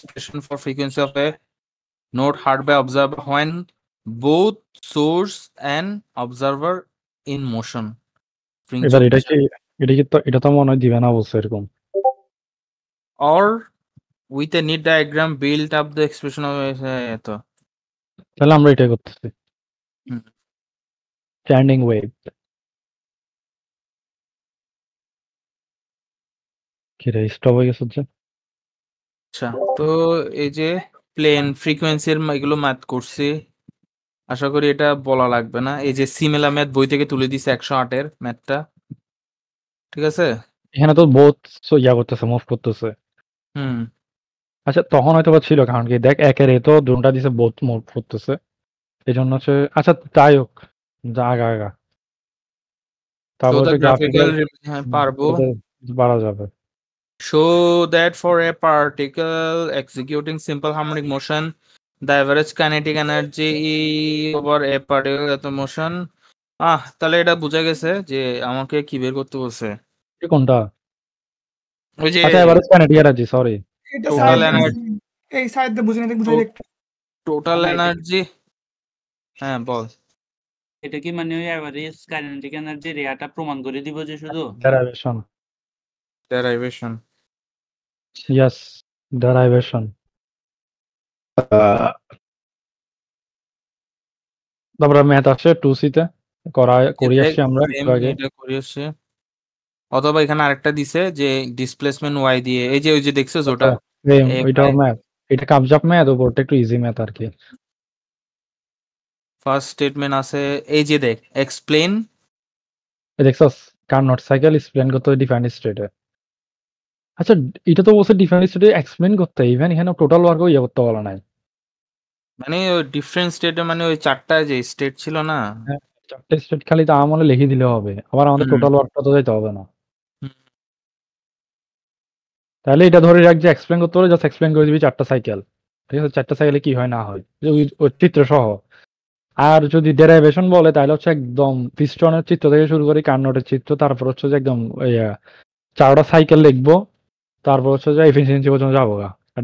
expression for frequency of a node heard by observer when both source and observer in motion. Fringe এবার of এটা vision. কি এটা তো মনে হয় দিবে না বলছে এরকম। Or with a neat diagram build up the expression of এতো তাহলে আমরা এটাই করতেছি। হুম। স্ট্যান্ডিং ওয়েভ কি রে স্টপ হয়ে গেছে যে? আচ্ছা তো এই যে প্লেন ফ্রিকোয়েন্সির এগুলো ম্যাথ করছি, আশা করি এটা বলা লাগবে না। এই যে সিমেলা ম্যাথ বই থেকে তুলে দিছে 108-এর ম্যাথটা, ঠিক আছে। এখানে তো বোথ ইয়া করতেছে, মুভ করতেছে। হুম আচ্ছা তখন হয়তো বা ছিল, কারণ কি দেখ একের এ তো দুটা দিছে বোথ মুভ করতেছে, এই জন্য হচ্ছে। আচ্ছা তাই হোক, যা আগা আগা শো তারপর দ্য হচ্ছে গ্রাফিক্যাল, গ্রাফিক্যাল হ্যাঁ পারবো। বাড়া যাবে। Show that for a particle executing simple harmonic motion, the average kinetic energy over a particle at motion. তাহলে এটা বোঝা গেছে যে আমাকে কি বের করতে বলছে। কোনটা? ওই যে আচ্ছা এভারেজ কাইনেটিক এনার্জি, সরি। এটা টোটাল সাইড এনার্জি, এই সাইড দিয়ে বুঝে নিতে বুঝাই একটু। টোটাল এনার্জি, হ্যাঁ বল। এটা কি মানে ওই এভারেজ কাইনেটিক এনার্জির এটা প্রমাণ করে দিব যে শুধু ডেরাইভেশন, ডেরাইভেশন, ইয়েস ডেরাইভেশন। তারপরে ম্যাথ আসছে 2C তে করি আসছি আমরা একটু আগে। এটা করি আসছে। অথবা এখানে আরেকটা দিছে যে ডিসপ্লেসমেন্ট ওয়াই দিয়ে, এই যে ওই যে দেখছস ওটা, ওইটাও ম্যাথ, এটা কাবজাপ ম্যাথ, ওপরটা একটু ইজি ম্যাথ আর কি। ফার্স্ট স্টেটমেন্ট আছে এই যে দেখ এক্সপ্লেন, দেখছস কার্নট সাইকেল এক্সপ্লেন করতে ডিফাইন্ড স্টেটে। আচ্ছা এটা তো বলছে ডিফাইন্ড স্টেটে এক্সপ্লেন করতে, ইভেন এখানে টোটাল ওয়ার্কও ইয়ে করতে বলা নাই। মানে ওই ডিফারেন্ট স্টেটে মানে ওই চারটা যে স্টেট ছিল না, হ্যাঁ, চারটে স্টেট খালি তা আমলে লিখে দিলে হবে, আবার আমাদের টোটাল ওয়ার্কটা তো যাইতে হবে না। তাহলে এটা ধরে রাখ যে এক্সপ্লেন করতে হলে জাস্ট এক্সপ্লেন করে দিবি চারটা সাইকেল, ঠিক আছে? চারটা সাইকেলে কি হয় না হয় ওই চিত্র সহ। আর যদি ডেরাইভেশন বলে তাহলে হচ্ছে একদম পিস্টনের চিত্র থেকে শুরু করে কার্নটের চিত্র, তারপর হচ্ছে যে একদম চারটা সাইকেল লিখবো, তারপর হচ্ছে যে এফিসিয়েন্সি পর্যন্ত যাবো,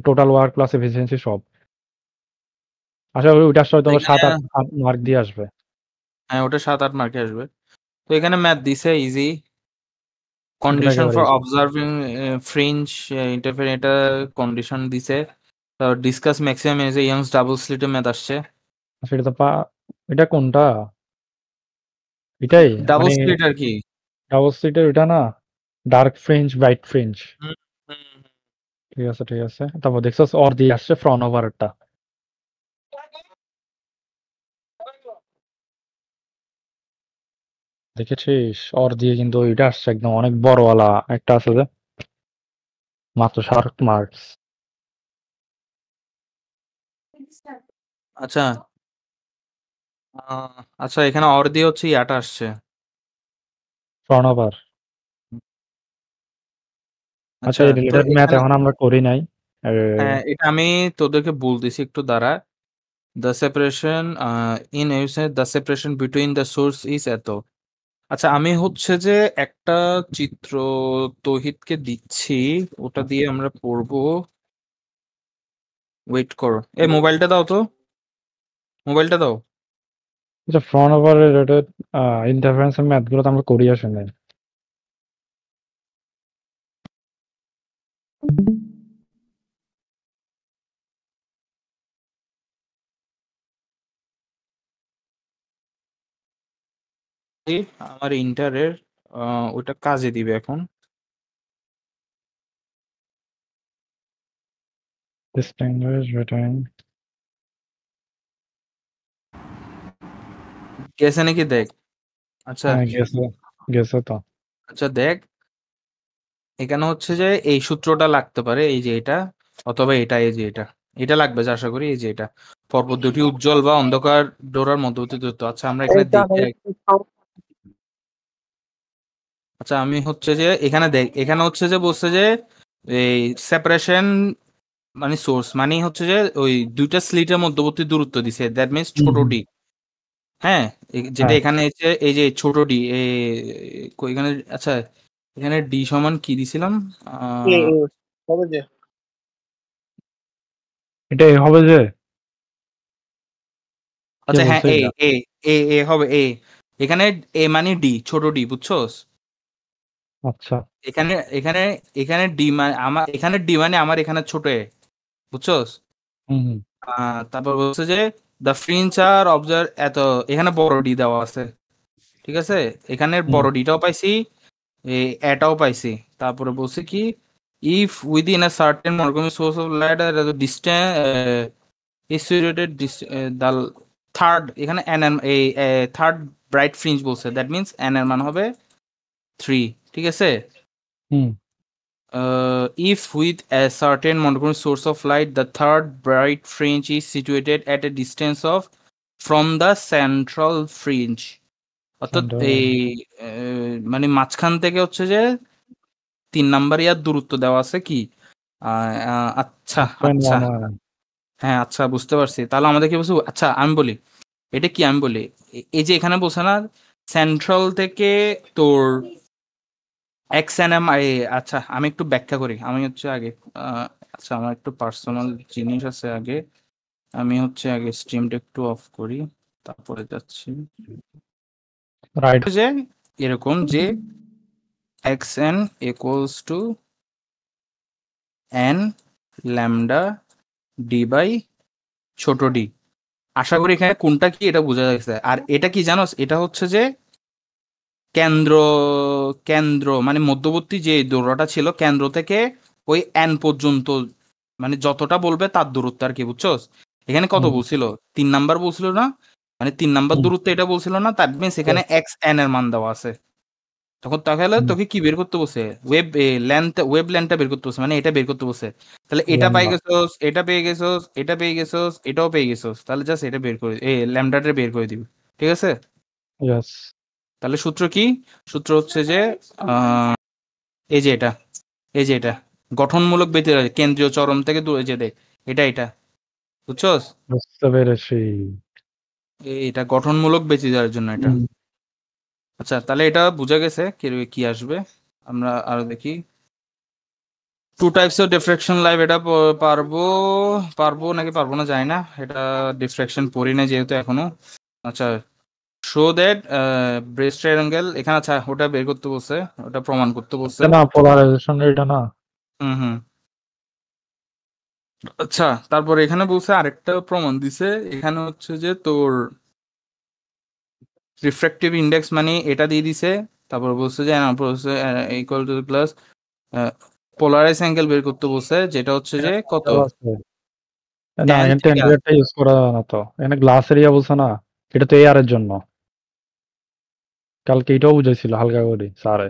টোটাল ওয়ার্ক প্লাস এফিসিয়েন্সি সব। আশা করি ওইটা আসলে তোমার 7-8 মার্ক দিয়ে আসবে। হ্যাঁ ওটা 7-8 মার্কে আসবে। তো এখানে ম্যাথ দিছে easy, condition for observing fringe interfere, এটা কন্ডিশন দিছে। তারপর discuss maximum as a Young's double স্লিটে ম্যাথ আসছে। সেটা তো এটা কোনটা? এটাই ডাবল মানে স্লিট আর কি, ডাবল সিটের ওইটা না, ডার্ক ফ্রিঞ্জ ব্রাইট ফ্রিঞ্জ। ঠিক আছে ঠিক আছে। তারপর দেখছস অর দিয়ে আসছে ফ্রন্ট ওভারটা, দেখেছিস? অর দিয়ে কিন্তু ওইটা আসছে একদম অনেক বড়ওয়ালা একটা আছে যে মাত্র 7 মার্কস। আচ্ছা আচ্ছা এখানে অর দিয়ে হচ্ছে ইয়াটা আসছে ফ্রন্ট ওভার। আচ্ছা এই রিলেটেড ম্যাথ এখন আমরা করি নাই। হ্যাঁ এটা আমি তোদেরকে বলতেছি একটু দাঁড়া। The separation in the separation between the source is এত। আচ্ছা আমি হচ্ছে যে একটা চিত্র তৌহিদকে দিচ্ছি, ওটা দিয়ে আমরা পড়বো। ওয়েট করো, এই মোবাইলটা দাও তো, মোবাইলটা দাও। আচ্ছা ফ্রন্ট ওভার রিলেটেড ইন্টারফারেন্সের ম্যাথগুলো তো আমরা করি আসলে নাই। আমার ইন্টারের ওটা কাজে দিবে এখন। Distinguish between গেছে নাকি দেখ। আচ্ছা গেছে তো। আচ্ছা দেখ এখানে হচ্ছে যে এই সূত্রটা লাগতে পারে, এই যে এটা, অথবা এটা, এই যে এটা লাগবে যে, আশা করি এই যে এটা। পরপর দুটি উজ্জ্বল বা অন্ধকার ডোরার মধ্যবর্তী দূরত্ব। আচ্ছা আমরা এখানে দেখি। আচ্ছা আমি হচ্ছে যে এখানে দেখ, এখানে হচ্ছে যে বলছে যে এই সেপারেশন মানে সোর্স মানে হচ্ছে যে ওই দুইটা স্লিটের মধ্যবর্তী দূরত্ব দিছে, দ্যাট মিনস ছোট ডি। হ্যাঁ যেটা এখানে এই যে ছোট ডি এখানে। আচ্ছা এখানে ডি সমান কি দিছিলাম? এটা এ হবে যে কে আচ্ছা হ্যাঁ বলছে এ এটা? এ এ এ হবে এ। এখানে এ মানে ডি, ছোট ডি, বুঝছস? আচ্ছা। এখানে এখানে এখানে ডি মানে আমার, এখানে ডি মানে আমার এখানে ছোট এ, বুঝছস? হুম, হুম, তারপর বলছে যে দ্য ফ্রিঞ্চ আর অবজার্ভ এত, এখানে বড় ডি দেওয়া আছে, ঠিক আছে? এখানে হুম, বড় ডিটাও পাইছি, এটাও পাইছি। তারপরে বলছে কি, if within a certain monogamic source of light আর distance is situated the third, এখানে এন এর এই থার্ড ব্রাইট ফ্রিঞ্জ বলছে, দ্যাট মিন্স এন এর মান হবে 3, ঠিক আছে? হুম, If with a certain monochrome source of light the third bright fringe is situated at a distance of from the central fringe, অর্থাৎ এই মানে মাঝখান থেকে হচ্ছে যে 3 নাম্বার ইয়ার দূরত্ব দেওয়া আছে কি, আচ্ছা আচ্ছা, 1.11 হ্যাঁ আচ্ছা বুঝতে পারছি। তাহলে আমাদের কি বলছো, আচ্ছা আমি বলি এটা কি, আমি বলি এই যে এখানে বলছে না সেন্ট্রাল থেকে তোর এক্স এন এম, আচ্ছা আমি একটু ব্যাখ্যা করি। আমি হচ্ছে আগে আচ্ছা আমার একটু পার্সোনাল জিনিস আছে আগে, আমি হচ্ছে আগে স্ট্রিমটা একটু অফ করি, তারপরে যাচ্ছি। রাইট। যে এরকম যে X N equals to N lambda D by ছোট ডি। আশা করি এখানে কোনটা কি এটা বোঝা যাচ্ছে। আর এটা কি জানোস, এটা হচ্ছে যে কেন্দ্র, কেন্দ্র মানে মধ্যবর্তী যে দৌড়াটা ছিল কেন্দ্র থেকে ওই এন পর্যন্ত, মানে যতটা বলবে তার দূরত্ব আর কি, বুঝছস? এখানে কত হুম, বলছিল, 3 নাম্বার বলছিল না, মানে 3 নাম্বার হুম, দূরত্ব এটা বলছিল না, তার মিনস এখানে এক্স এন এর মান দেওয়া আছে। তখন তাহলে হুম, তোকে কি বের করতে বসে, ওয়েব লেন্থটা বের করতে বসে, মানে এটা বের করতে বসে। তাহলে এটা পাই ল্যাম্বা। গেছোস, এটা পেয়ে গেছোস, এটা পেয়ে গেছোস, এটাও পেয়ে গেছোস, তাহলে জাস্ট এটা বের করে ল্যামডাটা বের করে দিবি, ঠিক আছে? ইয়েস। তাহলে সূত্র কি, সূত্র হচ্ছে যে আহ, এই যে এটা, এই যে এটা গঠনমূলক ব্যতিরেক কেন্দ্রীয় চরম থেকে দূরে যে দেখ, এটা বুঝছস? বুঝতে পেরেছি। এটা গঠনমূলক ব্যতিরেকের জন্য এটা। হুম, আচ্ছা তাহলে এটা বোঝা গেছে কি কি আসবে। আমরা আরো দেখি, two types of diffraction live, এটা পারবো, পারবো নাকি পারবো না জানি না, এটা ডিফ্রাকশন পড়ি না যেহেতু এখনো। আচ্ছা শো দ্যাট ব্রেস্ট ট্রায়াঙ্গেল, এখানে আচ্ছা ওটা বের করতে বলছে, ওটা প্রমাণ করতে বলছে। এটা না পোলারাইজেশন এটা না। হুম হুম। আচ্ছা তারপরে এখানে বলছে আরেকটা প্রমাণ দিছে, এখানে হচ্ছে যে তোর রিফ্র্যাক্টিভ ইন্ডেক্স মানে এটা দিয়ে দিছে। তারপর বলছে যে equal to plus polarise angle বের করতে বলছে, যেটা হচ্ছে যে কত, এটাও আছে। না ট্যান এখানে থিটা। টেন্ডারটা ইউজ করা যাবে না তো, এখানে গ্লাস এরিয়া বলছে না, এটা তো এআর এর জন্য। কালকে এটাও বুঝাইছিল হালকা করে স্যারে।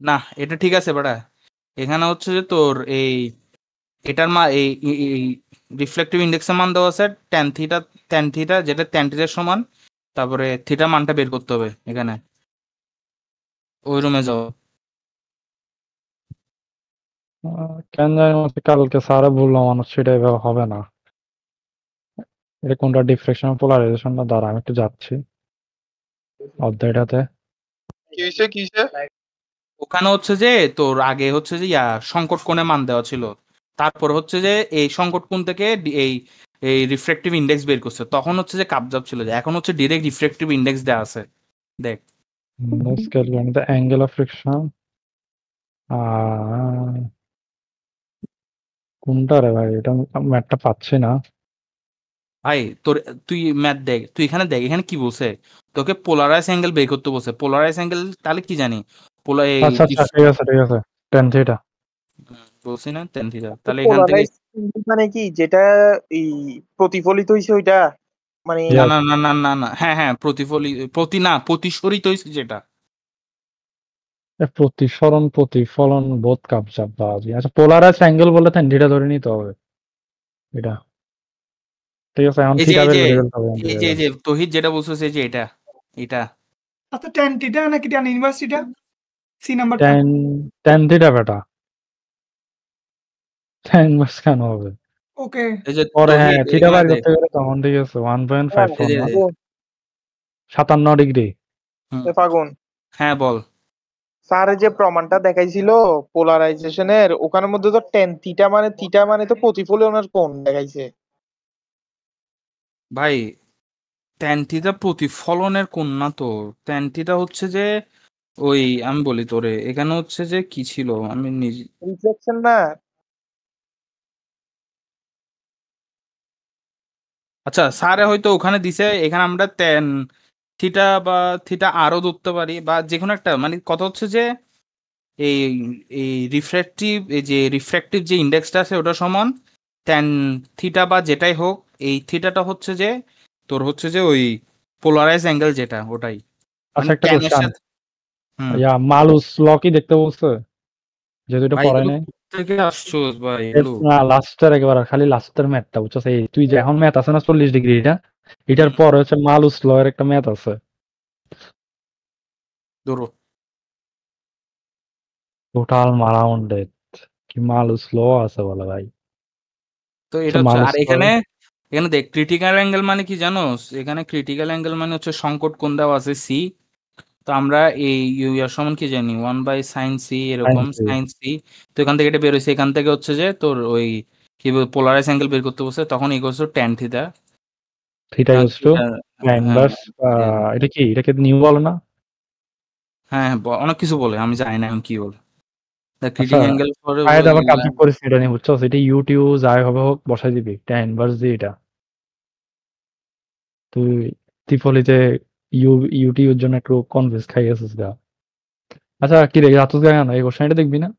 না এটা ঠিক আছে বেটা, এখানে হচ্ছে যে তোর এই এটার মা এই রিফ্লেকটিভ ইন্ডেক্সের মান দেওয়া আছে ট্যান থিটা, ট্যান থিটা যেটা ট্যান থিটার সমান, তারপরে থিটা মানটা বের করতে হবে এখানে, ওই রুমে যাও। কেন জানি মনে কালকে স্যারে বললাম মানুষ সেটা এভাবে হবে না। এটা কোনটা ডিফ্লেকশন পোলারাইজেশনটা, দ্বারা আমি একটু যাচ্ছি অধ্যায়টাতে। কিসে কিসে ওখানে হচ্ছে যে তোর আগে হচ্ছে যে সংকট কোণে মান দেওয়া ছিল, তারপর হচ্ছে যে এই সংকট কোণ থেকে এই এই রিফ্রেক্টিভ ইন্ডেক্স বের করছে, তখন হচ্ছে যে কাবজাব ছিল, যে এখন হচ্ছে ডিরেক্ট রিফ্রেক্টিভ ইন্ডেক্স দেওয়া আছে দেখ। Scale the angle of friction. কোনটা রে ভাই, এটা ম্যাথটা পাচ্ছি না। ভাই তোর, তুই ম্যাথ দেখ, তুই এখানে দেখ এখানে কি বলছে, তোকে পোলারাইজ অ্যাঙ্গেল বের করতে বলছে। পোলারাইজ অ্যাঙ্গেল তাহলে কি জানি, পোলার এই আচ্ছা আচ্ছা, ঠিক আছে ঠিক আছে, টেন থিটা। বলছি না টেন থিটা, তাহলে এখান থেকে পোলারাইজ মানে কি, যেটা এই প্রতিফলিত হইছে ওইটা, মানে না ইয়েস। না না না না না, হ্যাঁ হ্যাঁ প্রতিফলিত, প্রতিসরিত হয়েছে যেটা। প্রতিসরণ প্রতিফলন বোধ কাবজাব বাজি। আচ্ছা পোলারাইজ অ্যাঙ্গেল বলে টেন থিটা ধরে নিতে হবে এটা। ঠিক আছে, এখন এই যে থিটা এই বের যে করে ফেলতে হবে এই যে এই যে তহিদ যেটা বলছো এই যে এটা, এটা আচ্ছা ট্যান টিটা নাকি ট্যান ইনভার্সিটা সি নাম্বারটা? টেন টেন থিটা বেটা, টেন মাস কেন হবে? ওকে। এই যে পরে হ্যাঁ তহিদ থিটা এখানে বের দেখ, করতে গেলে তখন ঠিক আছে হ্যাঁ, 1.54 এই যে না, ফাগুন 57 ডিগ্রি। হুম, ফাগুন হ্যাঁ বল। স্যার যে প্রমাণটা দেখাইছিল পোলারাইজেশনের, ওখানের মধ্যে তো টেন থিটা মানে তো প্রতিফলনের কোণ দেখাইছে। ভাই ট্যান থিটা প্রতিফলনের কোণ না তো, ট্যান থিটা হচ্ছে যে ওই আমি বলি তোরে, এখানে হচ্ছে যে কি ছিল আমি নিজে রিফ্লেকশন না? আচ্ছা স্যারে হয়তো ওখানে দিছে, এখানে আমরা ট্যান থিটা বা থিটা আরও ধরতে পারি বা যে কোনো একটা, মানে কথা হচ্ছে যে এই এই রিফ্র্যাক্টিভ যে ইন্ডেক্সটা আছে ওটা সমান ট্যান থিটা বা যেটাই হোক, এই থিটাটা হচ্ছে যে তোর হচ্ছে যে ওই পোলারাইজ অ্যাঙ্গেল যেটা ওটাই, আচ্ছা মানে একটা ট্যানের কোশ্চেন, সাথে। হুম ইয়া মালুস ল কি দেখতে বলছে? যেহেতু এটা ভাই পড়াই এগুলো নাই। থেকে আসছোস ভাই এগুলো। না লাস্টের একেবারে খালি লাস্টের ম্যাথটা বুঝছো, এই তুই যে এখন ম্যাথ আছে না 40 ডিগ্রি, এটার পরে হচ্ছে মালুস ল এর একটা ম্যাথ আছে। ধরো টোটাল রাউন্ডেড কি মালুস ল আছে বলে ভাই। তো এটা হচ্ছে, মালুস আর ল এখানে এখানে দেখ ক্রিটিক্যাল অ্যাঙ্গেল মানে কি জানোস, এখানে ক্রিটিক্যাল অ্যাঙ্গেল মানে হচ্ছে সংকট কোণ দেওয়া আছে সি, তো আমরা এই ইউআর সমান কি জানি 1/sin c, এরকম sin c। তো এখান থেকে এটা বের হয়েছে, এখান থেকে হচ্ছে যে তোর ওই কি বল পোলারাইজ অ্যাঙ্গেল বের করতে বলছে, তখন equals to tan theta. Theta equals to হ্যাঁ ইনভার্স, এটা কি নিউ বলে না? হ্যাঁ হ্যাঁ, অনেক কিছু বলে, আমি জানি না এখন কি বলে, আচ্ছা ক্রিটিক অ্যাঙ্গেল পরে আয়াত আবার কাজ করিস এটা নিয়ে বুঝছো, এটা ইউটিউব যাই হবে হোক বসাই দিবি ট্যান ইনভার্স দিয়ে এটা। তুই ত্রিপলিতে ইউটিউবের জন্য একটু কনভিন্স খাই গেছিস গা। আচ্ছা কি রে রাতুস গা কেন এই কোশ্চেন এটা দেখবি না?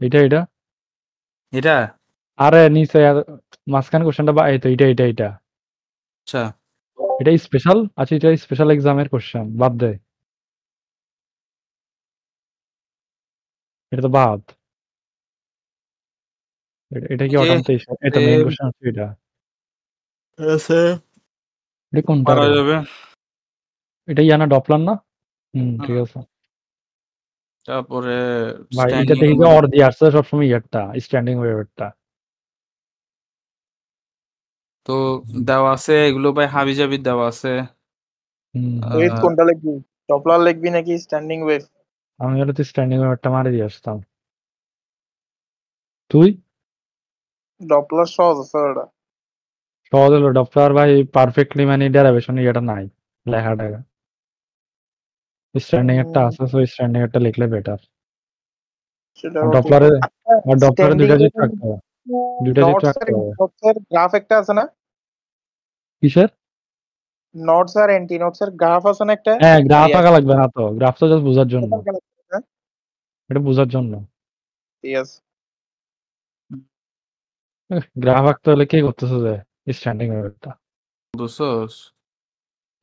এটা এটা। আরে নিচে মাঝখানে কোশ্চেনটা বা এই তো এটা আচ্ছা এটা স্পেশাল। আচ্ছা এটা স্পেশাল এক্সামের কোশ্চেন বাদ দে, এটা তো বাদ। এটা কি যে অটোমেটিক, এটা মেইন কোশ্চেন আছে এটা। আছে এটা কোনটা পারা রে? যাবে। এটা ইয়ানা ডপলার না? ঠিক হুম, আছে তারপরে ভাই, এটা স্ট্যান্ডিং দেখি যে অর দিয়ে আসছে সবসময় ইয়ারটা স্ট্যান্ডিং ওয়েভেরটা। তো দেওয়া আছে এগুলো ভাই, হাবিজাবি দেওয়া আছে। ওয়েভ আহ, কোনটা লিখবি? ডপলার লিখবি নাকি স্ট্যান্ডিং ওয়েভ? আমি হলে তো স্ট্যান্ডিং ওয়েভেরটা মারি দিয়ে আসতাম। তুই ডপলার সহজ আছে ওটা। সহজ হলো ডপলার ভাই, পারফেক্টলি মানে ডেরাইভেশন ইয়েটা নাই লেখাটা। স্ট্যান্ডিং একটা আছে, তো স্ট্যান্ডিং একটা লিখলে বেটার। সেটা আর ঠিক। ডপলারে আচ্ছা, আর ডপলারে স্ট্যান্ডিং দুইটা জিনিস রাখতে হবে, দুইটা জিনিস নটস আর রাখতে হবে। নোটস এর গ্রাফ একটা আছে না? কিসের? নটস আর অ্যান্টি নোটস এর গ্রাফ আছে না একটা? হ্যাঁ গ্রাফ আইয়া আঁকা লাগবে না তো, গ্রাফ তো জাস্ট বোঝার জন্য, হ্যাঁ, এটা বোঝার জন্য। ঠিক আছে। গ্রাফ আঁকতে হলে কি করতেছে যে স্ট্যান্ডিং ওয়েভটা বুঝছস?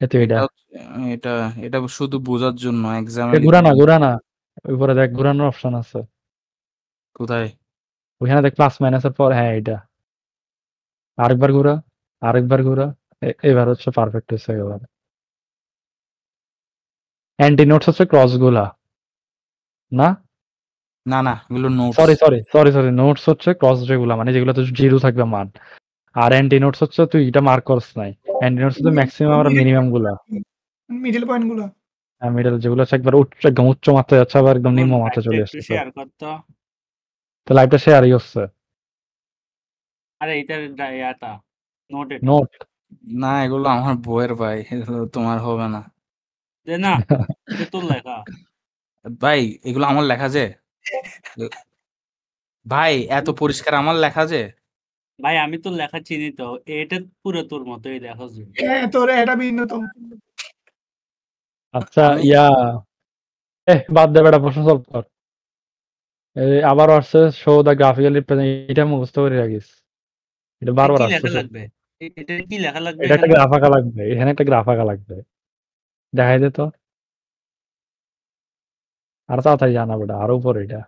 এতে এটা এটা এটা এটা শুধু বোঝার জন্য, এক্সামে এটা লিখবি। ঘুরা না উপরে দেখ ঘুরানোর অপশন আছে, কোথায়? ওখানে দেখ প্লাস মাইনাসের পর, হ্যাঁ এটা আরেকবার ঘুরা, আরেকবার ঘুরা, এবার হচ্ছে পারফেক্ট হচ্ছে এবার। অ্যান্টি নোটস হচ্ছে ক্রস গুলা না, না না, এগুলো নোটস। সরি নোটস হচ্ছে ক্রস যেগুলা মানে যেগুলোতে জিরো থাকবে মান। আর অ্যান্টি নোটস হচ্ছে তুই এটা মার্ক করছ নাই, অ্যান্টি নোটস হচ্ছে ম্যাক্সিমাম আর মিনিমাম গুলা। মিডল পয়েন্ট গুলো। মিডল যেগুলো হচ্ছে একবার একদম উচ্চ মাত্রায় যাচ্ছে, আবার একদম নিম্ন মাত্রায় চলে একটু আসছে। শেয়ার করতো। তো লাইভটা শেয়ারই হচ্ছে আরে এইটার ইয়াটা নোট এটা নোট। না এগুলো আমার বইয়ের ভাই, এগুলো তোমার হবে না যে না, এটা তোর লেখা। ভাই, এগুলো আমার লেখা যে ভাই, এত পরিষ্কার আমার লেখা যে। ভাই আমি তোর লেখা চিনি তো, এটা পুরো তোর মতোই লেখা যে। তোর এটা ভিন্নতম। আচ্ছা আমি বাদ দে বেটা, প্রশ্ন সলভ কর। আবার আসছে শো দা গ্রাফিক্যাল রিপ্রেজেন্ট, এটা মুখস্থ করে রাখিস, এটা এটা বারবার কি লেখা আসতেছে। লাগবে? এটা কি লেখা লাগবে এটা একটা এখানে? গ্রাফ আঁকা লাগবে, এখানে একটা গ্রাফ আঁকা লাগবে, দেখাই দে তো। আর তাড়াতাড়ি জানা বেটা, আরো উপরে এটা,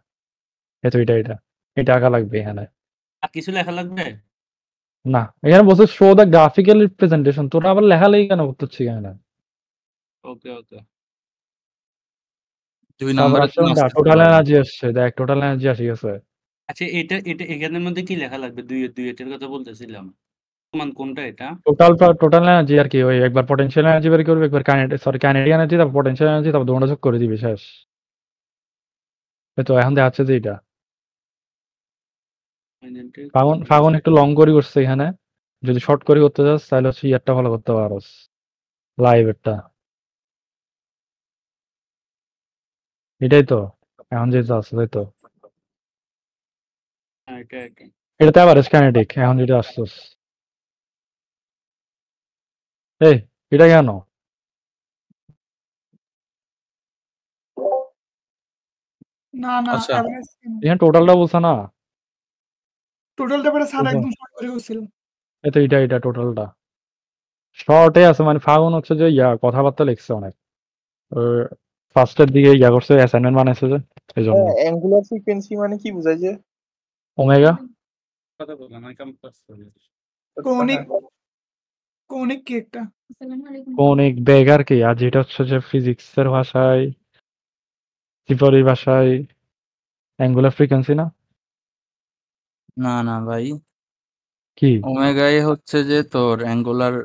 এই তো এটা আঁকা লাগবে এখানে। আর কিছু লেখা লাগবে? না এখানে বলছে শো দা গ্রাফিক্যাল রিপ্রেজেন্টেশন, তোরা আবার লেখালেখি কেন করতেছিস এখানে? ওকে ওকে। 2 তারপর নম্বরের আসছে জন্য কোনটা, আসতেছে টোটাল ভাই। এনার্জি আসছে, দেখ টোটাল এনার্জি আসি গেছে। আচ্ছা এটা এটা এখানের মধ্যে কি লেখা লাগবে? দুইয়ের দুইয়ের কথা বলতেছিলাম। প্রমাণ কোনটা এটা? টোটাল এনার্জি আর কি, ওই একবার পটেনশিয়াল এনার্জি বের করবে, একবার কাইনেটিক এনার্জি, তারপর পটেনশিয়াল এনার্জি, তারপর দুটোটা যোগ করে দিবে, শেষ। এই তো এখন দেখাচ্ছে যে এটা Kinetic ফাগুন একটু লং করে করছে এখানে। যদি শর্ট করে করতে চাস তাহলে হচ্ছে ইয়ারটা ফলো করতে পারোস, লাইভেরটা। এটাই তো এখন যেটা আছে, তাই তো। এটা এটা। এটাতে আবার কাইনেটিক এখন যেটা আসছস। এই এটা কেন? না না আচ্ছা। অ্যাভারেজ এখানে টোটালটা বলছে না, টোটালটা পরে স্যার বুঝছো? একদম শর্ট করে করছিল। এই তো এটা টোটালটা শর্টে আছে, মানে ফাগুন হচ্ছে যে কথাবার্তা লিখছে অনেক। ফার্স্টের দিকে করছে, অ্যাসাইনমেন্ট বানাইছে যে, এই জন্য। অ্যাঙ্গুলার ফ্রিকোয়েন্সি মানে কি বোঝায় যে? ওমেগা কৌণিক কৌণিক কি একটা কৌণিক বেগ আর কি। আর যেটা হচ্ছে যে ফিজিক্সের ভাষায়, ত্রিপরীর ভাষায় অ্যাঙ্গুলার ফ্রিকোয়েন্সি না না না ভাই, কি? ওমেগাই হচ্ছে যে তোর অ্যাঙ্গুলার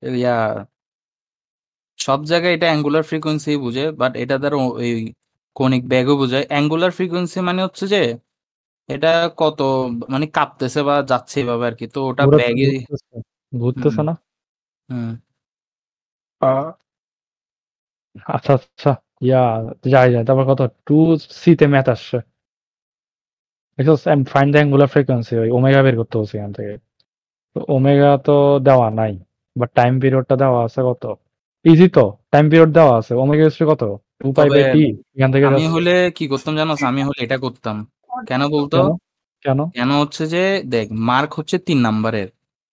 ইয়া, সব জায়গায় এটা অ্যাঙ্গুলার ফ্রিকোয়েন্সি বুঝে, বাট এটা দ্বারা ওই কৌণিক বেগও বোঝায়। অ্যাঙ্গুলার ফ্রিকোয়েন্সি মানে হচ্ছে যে এটা কত মানে কাঁপতেছে বা যাচ্ছে এভাবে আর কি, তো ওটা ব্যাগে। ঘুরতেছে না। হুম। আচ্ছা আচ্ছা, যাই তারপর কত 2c তে ম্যাথ আসছে, ফাইন্ড দ্য অ্যাঙ্গুলার ফ্রিকোয়েন্সি, ওই ওমেগা বের করতে হচ্ছে এখান থেকে। তো ওমেগা তো দেওয়া নাই, বাট টাইম পিরিয়ডটা দেওয়া আছে কত। ইজি তো, টাইম পিরিয়ড দেওয়া আছে, ওমেগা হচ্ছে কত 2 পাই তবে বাই টি, এখান থেকে আমি just- হলে কি করতাম জানো, আমি হলে এটা করতাম। কেন বলতো? কেন কেন? কেন হচ্ছে যে দেখ, মার্ক হচ্ছে 3 নাম্বারের,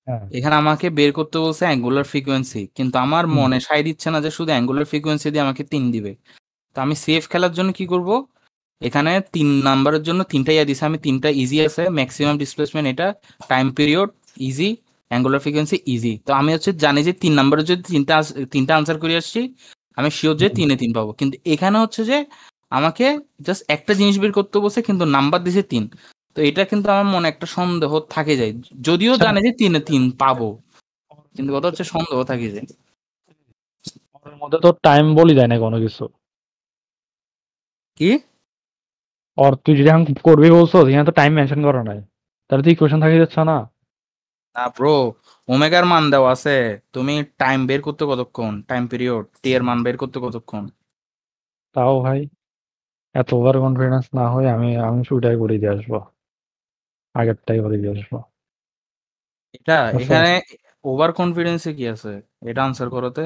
হ্যাঁ এখানে আমাকে বের করতে বলছে অ্যাঙ্গুলার ফ্রিকোয়েন্সি, কিন্তু আমার হুম, মনে সাই দিচ্ছে না যে শুধু অ্যাঙ্গুলার ফ্রিকোয়েন্সি দিয়ে আমাকে 3 দিবে। তো আমি সেফ খেলার জন্য কি করব, এখানে 3 নাম্বারের জন্য 3টা ইয়া দিছে, আমি 3টা ইজি আছে, ম্যাক্সিমাম ডিসপ্লেসমেন্ট এটা, time period easy, angular frequency easy. তো আমি হচ্ছে জানি যে 3 নাম্বারের যদি তিনটা আনসার করে আসছি, আমি শিওর যে 3-3 পাবো। কিন্তু এখানে হচ্ছে যে আমাকে জাস্ট একটা জিনিস বের করতে বলছে, কিন্তু নাম্বার দিছে 3। তো এটা কিন্তু আমার মনে একটা সন্দেহ থাকে যায়, যদিও আচ্ছা, জানে যে 3-3 পাবো, কিন্তু কথা হচ্ছে সন্দেহ থাকে যায়। ওর মধ্যে তো টাইম বলি যায় না কোনো কিছু। কি আর তুই যদি এখন করবি বলছো, এখানে তো টাইম মেনশন করা নাই, তাহলে তো ইকুয়েশন থাকি যাচ্ছে না। না ব্রো, ওমেগার মান দেওয়া আছে, তুমি টাইম বের করতে কতক্ষণ, টাইম পিরিয়ড টি এর মান বের করতে কতক্ষণ। তাও ভাই এত ওভার কনফিডেন্স না হয়, আমি আমি শুটাই করে দিয়ে আসবো, আগেরটাই করে দিয়ে আসবো। এটা বুঝছো? এখানে ওভার কনফিডেন্সে কি আছে, এটা আনসার করতে।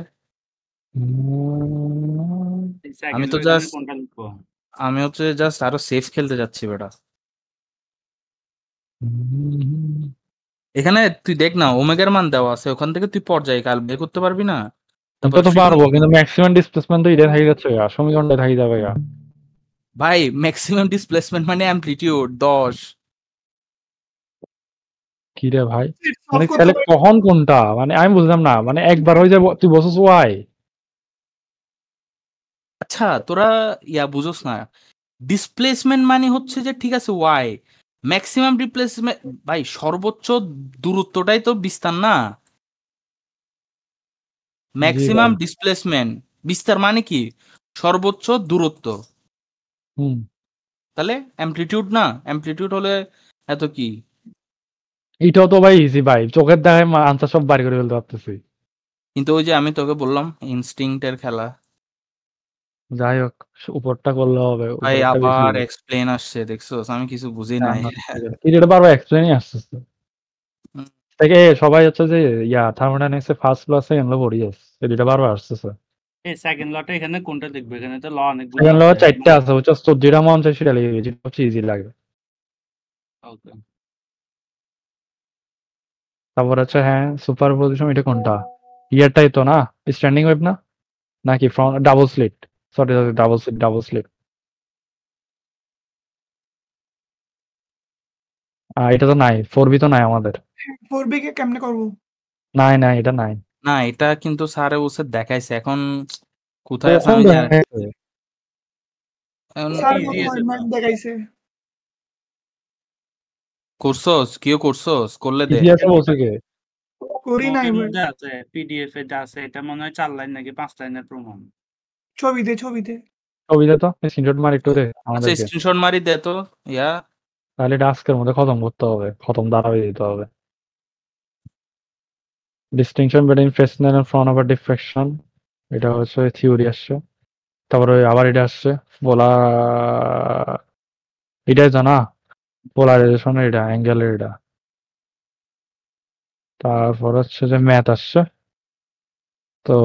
আমি সেকেন্ড তো ওয়েদানে জাস্ট কোনটা লিখবো? আমি হচ্ছে জাস্ট আরো সেফ খেলতে যাচ্ছি বেটা। এখানে তুই দেখ না, ওমেগার মান দেওয়া আছে, ওখান থেকে তুই পর্যায় কাল বের করতে পারবি না। তারপর তো পারবো, কিন্তু ম্যাক্সিমাম ডিসপ্লেসমেন্ট তো এটা থাকি যাচ্ছে, সমীকরণটা থাকি যাবে। ভাই ম্যাক্সিমাম ডিসপ্লেসমেন্ট মানে অ্যামপ্লিটিউড 10। কি রে ভাই, সলভ মানে করতে তাহলে পারি। কখন কোনটা, মানে আমি বুঝলাম না, মানে একবার হয়ে যাবো তুই বসস ওয়াই। আচ্ছা তোরা বুঝোস না, ডিসপ্লেসমেন্ট মানে হচ্ছে যে ঠিক আছে ওয়াই, ম্যাক্সিমাম ডিসপ্লেসমেন্ট ভাই সর্বোচ্চ দূরত্বটাই তো বিস্তার না। জি ভাই। ম্যাক্সিমাম ডিসপ্লেসমেন্ট, বিস্তার মানে কি সর্বোচ্চ দূরত্ব, হুম, তাহলে অ্যামপ্লিটিউড না, অ্যামপ্লিটিউড হলে এত কি। এটাও তো ভাই ইজি ভাই, চোখের দেখায় আনসার সব বাড়ি করে ফেলতে পারতেছি। কিন্তু ওই যে আমি তোকে বললাম ইনস্টিংক্টের খেলা। যাই হোক, উপরটা করলে হবে, ভাই উপরটা বেশি আবার easy। এক্সপ্লেন আসছে, দেখছোস আমি কিছু বুঝি না, নাই। না, ঠিক আছে। এটা বারবার এক্সপ্লেনই আসতেছে হুম, থেকে, সবাই হচ্ছে যে থার্মোডাইনামিক্সে ফার্স্ট ক্লাসে এগুলো পড়ি আছে, এটা বারবার আসতেছে। এই সেকেন্ড লটা এখানে কোনটা দেখবো? এখানে তো ল অনেকগুলো সেকেন্ড আছে। ল 4টা আছে, হচ্ছে তোর যেটা মন চাই সেটা লিখে যেটা হচ্ছে ইজি লাগে। ওকে। তারপর হচ্ছে হ্যাঁ সুপার পজিশন, এটা কোনটা? ইয়ারটাই তো না, স্ট্যান্ডিং ওয়েভ না, নাকি front double slit, sorry double slit. এটা তো নাই, 4B তো নাই আমাদের। 4B কে কেমনে করবো? নাই এটা নাই। না এটা কিন্তু স্যারে বসে দেখাইছে, এখন কোথায় আছে কখন আমি জানি। দেখাইছে? এখন স্যার easy আছে তো। ম্যাথ দেখাইছে। করছস কিও করছস করলে দে ইতিহাসে বলছে কে? করি নাই নোটের ভাই। মধ্যে আছে, পিডিএফ এ যা আছে এটা মনে হয় 4 লাইন নাকি 5 লাইনের প্রমাণ। ছবিতে ছবিতে ছবিতে তো স্ক্রিনশট মার একটু দে আচ্ছা আমাদেরকে, স্ক্রিনশট মারি দে তো ইয়া তাহলে এটা আজকের মধ্যে খতম করতে হবে, খতম দাঁড়াবে দিতে হবে। Distinction between Fresnel and Fraunhofer diffraction, এটা হচ্ছে থিওরি আসছে। তারপরে আবার এটা আসছে বলা, এটাই জানা পোলারাইজেশন, এটা অ্যাঙ্গেলের এটা। তারপর হচ্ছে যে ম্যাথ আসছে। তো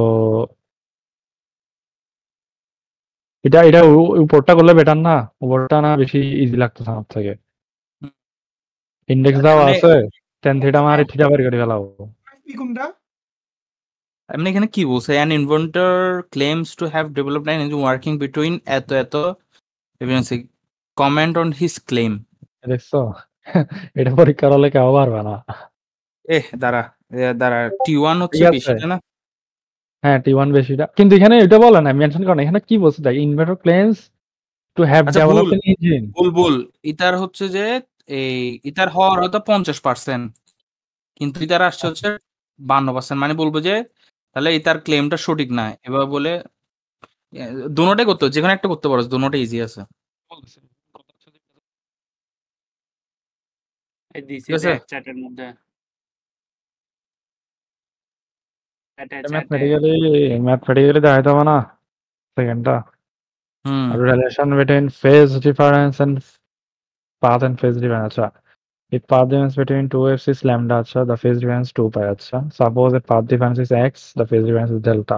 এটা এটা উপরটা করলে বেটার না, উপরটা না বেশি ইজি লাগতেছে আমার থেকে। ইন্ডেক্স দেওয়া এমনি আছে, টেন থিটা মারে থিটা বের করে ফেলাবো। কি কোনটা? এমনি এখানে কি বলছে an inventor claims to have developed an engine working between এত এত evidence comment on his claim. দেখছো এটা পরীক্ষার হলে কেউ পারবে না। দাঁড়া দাঁড়া T1 হচ্ছে ঠিক আছে, বেশিটা না? হ্যাঁ T1 বেশিটা, কিন্তু এখানে এটা বলে না, মেনশন করে না। এখানে কি বলছে দেখ, ইনভেন্টর ক্লেমস টু হ্যাভ আচ্ছা ভুল ডেভেলপড অ্যান ইঞ্জিন। ভুল ইতার হচ্ছে যে এই ইতার হওয়ার হয়তো 50%, কিন্তু ইতার আসছে হচ্ছে 52%, মানে বলবো যে তাহলে ইতার ক্লেমটা সঠিক না। এবার বলে দুটোটাই করতে যে কোনো একটা করতে পারো, দুটোটা ইজি আছে। এই দিছি ঠিক আছে এক চ্যাটের মধ্যে। চ্যাটে ম্যাথমেটিক্যালি দেখাইতে হবে না সেকেন্ডটা। Hmm relation between phase difference and path and phase difference, acha. If path difference between two waves is lambda, acha, the phase difference 2 pi, acha. Suppose the path difference is x, the phase difference is delta.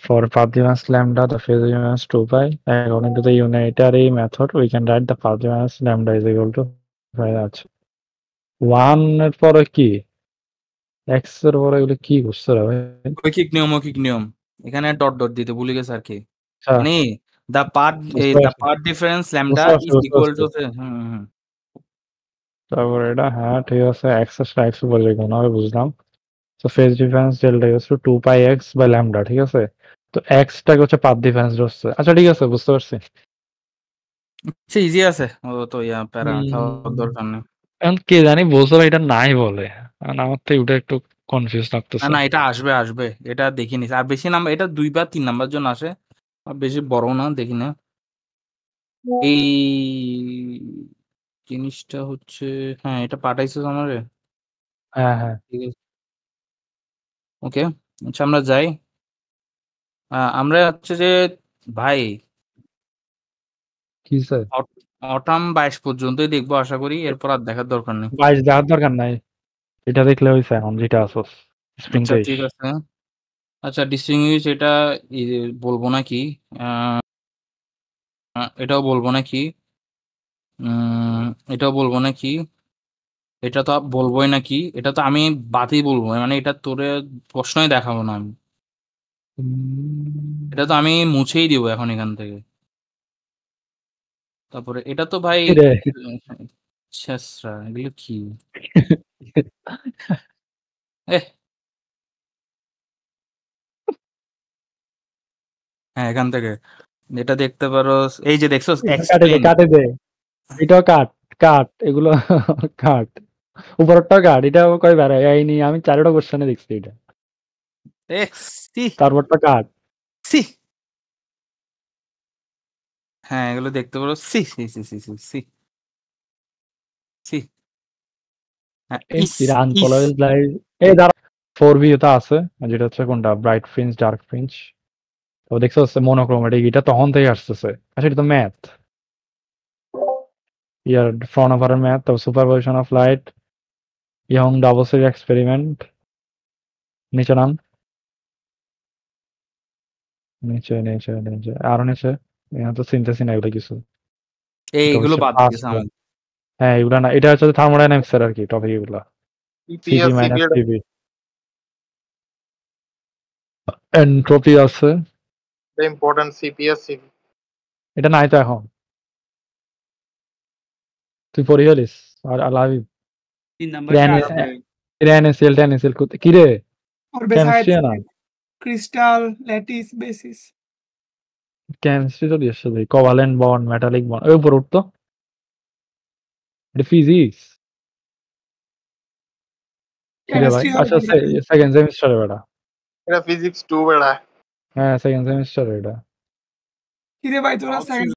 For path difference lambda, the phase difference 2 pi. According to the unitary method, we can write the path difference lambda is equal to pi, acha. 1 এর পরে কি, x এর পরে এগুলো কি বুঝছো রে ভাই? মৌখিক নিয়ম এখানে ডট ডট দিতে ভুলে গেছে আর কি, আচ্ছা, মানে দ্য পার্ট বুঝতে পারছি, ডিফারেন্স ল্যামডা বুঝতে পারছি, ইজ বুঝতে ইকুয়াল পারছি। টু তারপরে এটা, হ্যাঁ ঠিক আছে, x এর x উপরে লিখুন হবে, বুঝলাম। তো phase difference delta equals to 2 pi x by lambda, ঠিক আছে। তো x টাকে হচ্ছে পাথ ডিফারেন্স হচ্ছে, আচ্ছা ঠিক আছে, বুঝতে পারছি। সে ইজি আছে, ও তো প্যারা খাওয়ার হুম, দরকার নেই। এখন কে জানি বলছিল এটা নাই বলে, এখন আমার তো ওটা একটু কনফিউজ না লাগতেছে। না এটা আসবে আসবে, এটা দেখি নিস। আর বেশি নাম্বার, এটা 2 বা 3 নাম্বার জন্য আসে, আর বেশি বড় না, দেখি না। এই জিনিসটা হচ্ছে, হ্যাঁ এটা পাঠাইছিস আমারে, হ্যাঁ হ্যাঁ, ঠিক আছে ওকে। আচ্ছা আমরা যাই, আমরা হচ্ছে যে ভাই কি স্যার, অটাম 22 পর্যন্তই দেখবো আশা করি, এরপর আর দেখার দরকার নেই। 22 দেওয়ার দরকার নাই, এটা দেখলে হয়েছে এখন যেটা আসস স্প্রিং আচ্ছা 23। ঠিক আছে। আচ্ছা ডিস্টিংগুইশ এটা বলবো নাকি, এটাও বলবো নাকি, এটাও বলবো নাকি, এটা তো বলবোই নাকি, এটা তো আমি বাদই বলবো, মানে এটা তোরে প্রশ্নই দেখাবো না আমি, এটা তো আমি মুছেই দিব এখন এখান থেকে। তারপরে এটা তো ভাই কি রে ছেসরা, এগুলো কি এহ হ্যাঁ এখান থেকে এটা দেখতে পারো, এই যে দেখছো কাটে দে, এক্সপ্লেন। কাটে দে, এটাও কাট, কাট এগুলো কাট, উপরটাও কাট, এটা কয় বেড়াই আইনি, আমি 4টা কোশ্চেনে দেখছি এটা, সি তারপরটা কাট। সি হ্যাঁ এগুলো দেখতে পারো, সি সি সি সি সি সি সি হ্যাঁ ইস ইস আনপলারাইজড লাইট, এই দাঁড়া, 4B তে আছে, যেটা হচ্ছে কোনটা, ব্রাইট ফ্রিঞ্জ ডার্ক ফ্রিঞ্জ। তো দেখছো হচ্ছে মনোক্রোমেটিক, এটা তখন থেকে আসতেছে, আচ্ছা এটা তো ম্যাথ, ইয়ার ফ্রন্ট ওভারের ম্যাথ, তো superposition of light, young double slit experiment, নিচে নাম, নিচে নিচে নিচে আরো নিচে, এখানে তো চিনতেছি না এগুলো কিছু। এটা এইগুলো হচ্ছে বাদ ফার্স্ট, দিয়েছে আমি। হ্যাঁ এগুলা না, এটা হচ্ছে থার্মোডাইনামিক্স এর আর কি টপিক এগুলা, CP EPS minus CPS CP. Entropy আছে, ইম্পর্টেন্ট সিপিএস সিপি। এটা নাই তো এখন, তুই পড়ি গেলিস আর আলাবি 3 নাম্বারটা আসবে। এনএসএল টেনএসএল কি রে, করবে কেমিস্ট্রি না, ক্রিস্টাল ল্যাটিস বেসিস। কেমিস্ট্রি তো দিয়েছে, কোভালেন্ট বন্ড, মেটালিক বন্ড, ওই উপর উঠতো, এটা ফিজিক্স। কি রে ভাই? কেমিস্ট্রি আচ্ছা সেকেন্ড সেমিস্টারে বেটা। এটা ফিজিক্স 2 বেড়া। হ্যাঁ সেকেন্ড সেমিস্টারে এটা। কিরে ভাই তোরা Option সেকেন্ড